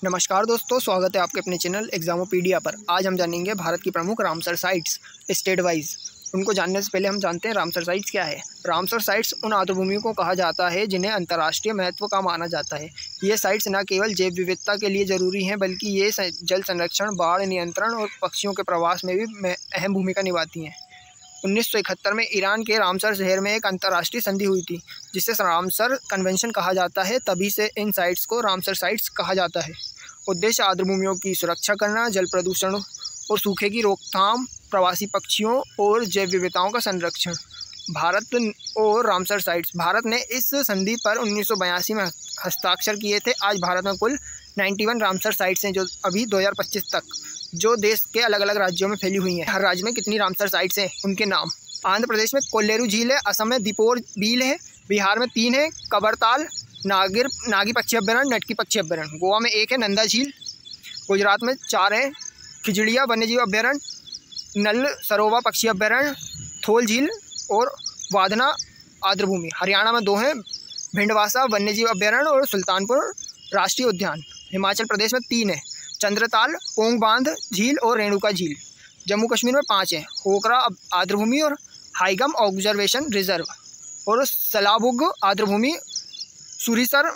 नमस्कार दोस्तों, स्वागत है आपके अपने चैनल एग्जामोपीडिया पर। आज हम जानेंगे भारत की प्रमुख रामसर साइट्स स्टेट वाइज। उनको जानने से पहले हम जानते हैं रामसर साइट्स क्या है। रामसर साइट्स उन आर्द्रभूमियों को कहा जाता है जिन्हें अंतर्राष्ट्रीय महत्व का माना जाता है। ये साइट्स न केवल जैव विविधता के लिए ज़रूरी हैं, बल्कि ये जल संरक्षण, बाढ़ नियंत्रण और पक्षियों के प्रवास में भी अहम भूमिका निभाती हैं। 1971 में ईरान के रामसर शहर में एक अंतर्राष्ट्रीय संधि हुई थी, जिसे रामसर कन्वेंशन कहा जाता है। तभी से इन साइट्स को रामसर साइट्स कहा जाता है। उद्देश्य आर्द्रभूमियों की सुरक्षा करना, जल प्रदूषण और सूखे की रोकथाम, प्रवासी पक्षियों और जैव विविधताओं का संरक्षण। भारत और रामसर साइट्स। भारत ने इस संधि पर 1982 में हस्ताक्षर किए थे। आज भारत में कुल 91 रामसर साइट्स हैं, जो अभी 2025 तक जो देश के अलग अलग राज्यों में फैली हुई हैं। हर राज्य में कितनी रामसर साइट्स हैं, उनके नाम। आंध्र प्रदेश में कोल्लेरू झील है, असम में दीपोर बील है, बिहार में 3 है, कबरताल, नागी पक्षी अभ्यारण्य, नटकी पक्षी अभ्यारण्य। गोवा में 1 है, नंदा झील। गुजरात में 4 है, खिजड़िया वन्यजीव अभ्यारण्य, नल सरोवर पक्षी अभ्यारण्य, थोल झील और वाधना आर्द्रभूमि। हरियाणा में 2 हैं, भिंडवासा वन्यजीव अभ्यारण्य और सुल्तानपुर राष्ट्रीय उद्यान। हिमाचल प्रदेश में 3 है, चंद्रताल, पोंग बांध झील और रेणुका झील। जम्मू कश्मीर में 5 है, होकरा आर्द्रभूमि और हाईगम ऑब्जर्वेशन रिजर्व और सलाबुग आर्द्रभूमि, सुरीसर,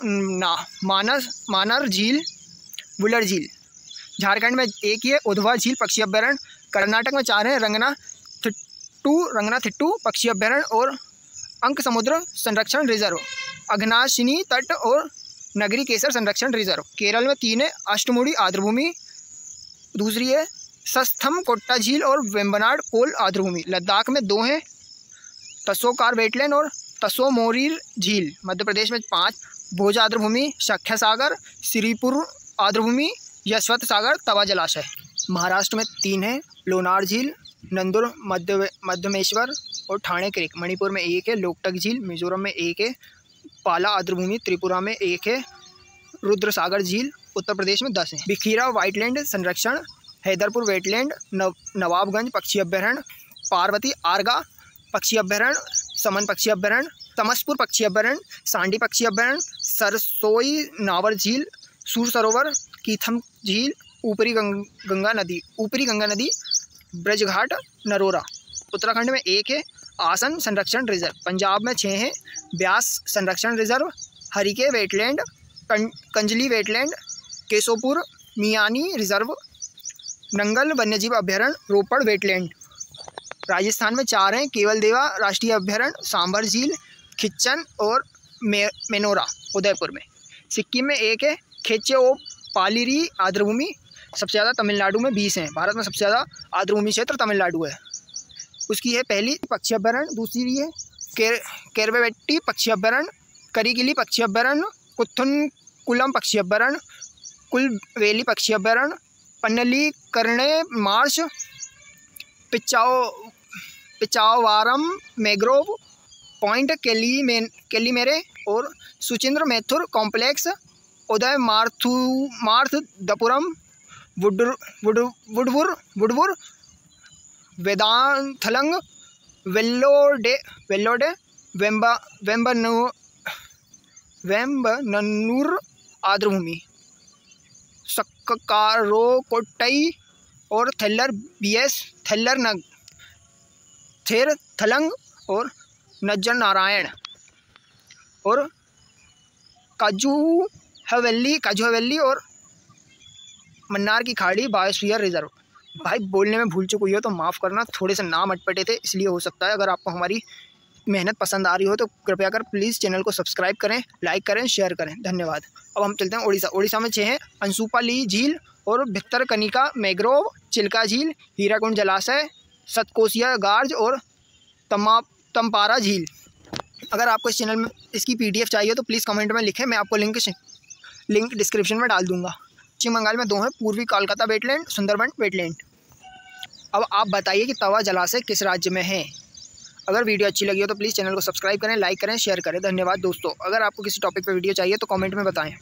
मानर झील, वुलर झील। झारखंड में 1 ही है, उधवा झील पक्षी अभ्यारण्य। कर्नाटक में 4 हैं, रंगनाथिट्टू पक्षी अभ्यारण्य और अंक समुद्र संरक्षण रिजर्व, अघनाशिनी तट और नगरी केसर संरक्षण रिजर्व। केरल में 3 है, अष्टमुड़ी आर्द्रभूमि, दूसरी है सस्थम कोट्टा झील और वेम्बनाड कोल आर्द्रभूमि। लद्दाख में 2 हैं, तसोकार वेटलैंड और तसोमोरीर झील। मध्य प्रदेश में 5, भोज आर्द्रभूमि, शख्या सागर, श्रीपुर आर्द्रभूमि, यशवंत सागर, तवा जलाशय। महाराष्ट्र में 3 है, लोनार झील, नंदुर मध्यमेश्वर और ठाणे क्रीक। मणिपुर में 1 है, लोकटक झील। मिजोरम में 1 है, पाला आर्द्रभूमि। त्रिपुरा में 1 है, रुद्रसागर झील। उत्तर प्रदेश में 10 है। बिखीरा वाइटलैंड संरक्षण, हैदरपुर वेटलैंड, नवाबगंज पक्षी अभ्यारण्य, पार्वती आर्गा पक्षी अभ्यारण्य, समन पक्षी अभ्यारण्य, तमसपुर पक्षी अभ्यारण्य, सांडी पक्षी अभ्यारण्य, सरसोई नावर झील, सूर सरोवर, कीथम झील, ऊपरी गंगा नदी, ब्रजघाट, नरोरा। उत्तराखंड में 1 है, आसन संरक्षण रिजर्व। पंजाब में 6 हैं, ब्यास संरक्षण reserve, Harike wetland, कंजली wetland, Keshopur Miani reserve, Nangal वन्यजीव अभ्यारण्य, रोपड़ वेटलैंड। राजस्थान में 4 हैं, केवलदेवा राष्ट्रीय अभ्यारण्य, सांभर झील, खिच्चन और मेनोरा उदयपुर में। सिक्किम में 1 है, खेचे पालिरी आर्द्रभूमि। सबसे ज़्यादा तमिलनाडु में 20 हैं। भारत में सबसे ज़्यादा आर्द्रभूमि क्षेत्र तमिलनाडु है। उसकी है पहली पक्षी अभ्यारण्य, दूसरी है केरवेट्टी पक्षी अभ्यारण्य, करिगिली पक्षी अभ्यारण्य, कुथनकुलम पक्षी अभ्यारण्य, कुलवेली पक्षी अभ्यारण्य, पन्नली करणे मार्श, पिचावारम मैग्रोव पॉइंट, केलीमेरे और सुचिंद्र मैथुर कॉम्प्लेक्स, उदय मार्थदपुरम, वुडवुर, वेदांथलंग, वेल्लोडे, वेम्बनूर आर्द्रभूमि, सक्कारोकोट्टई और थेल्लर बीएस, थेर थलंग और नज्जर नारायण और काजू हवेली और मन्नार की खाड़ी बायोस्फीयर रिजर्व। भाई बोलने में भूल चुकी हो तो माफ़ करना, थोड़े से नाम अटपटे थे इसलिए हो सकता है। अगर आपको हमारी मेहनत पसंद आ रही हो तो कृपया कर प्लीज़ चैनल को सब्सक्राइब करें, लाइक करें, शेयर करें। धन्यवाद। अब हम चलते हैं उड़ीसा में 6 हैं, अंशुपाली झील और भितरकनिका मैग्रोव, चिल्का झील, हीराकुंड जलाशय, सतकोसिया गार्ज और तम्पारा झील। अगर आपको इस चैनल में इसकी PDF चाहिए तो प्लीज़ कमेंट में लिखें, मैं आपको लिंक डिस्क्रिप्शन में डाल दूँगा। पश्चिम बंगाल में 2 हैं, पूर्वी कोलकाता वेटलैंड, सुंदरबन वेटलैंड। अब आप बताइए कि तवा जलाशय किस राज्य में है। अगर वीडियो अच्छी लगी हो तो प्लीज़ चैनल को सब्सक्राइब करें, लाइक करें, शेयर करें। धन्यवाद दोस्तों। अगर आपको किसी टॉपिक पर वीडियो चाहिए तो कमेंट में बताएं।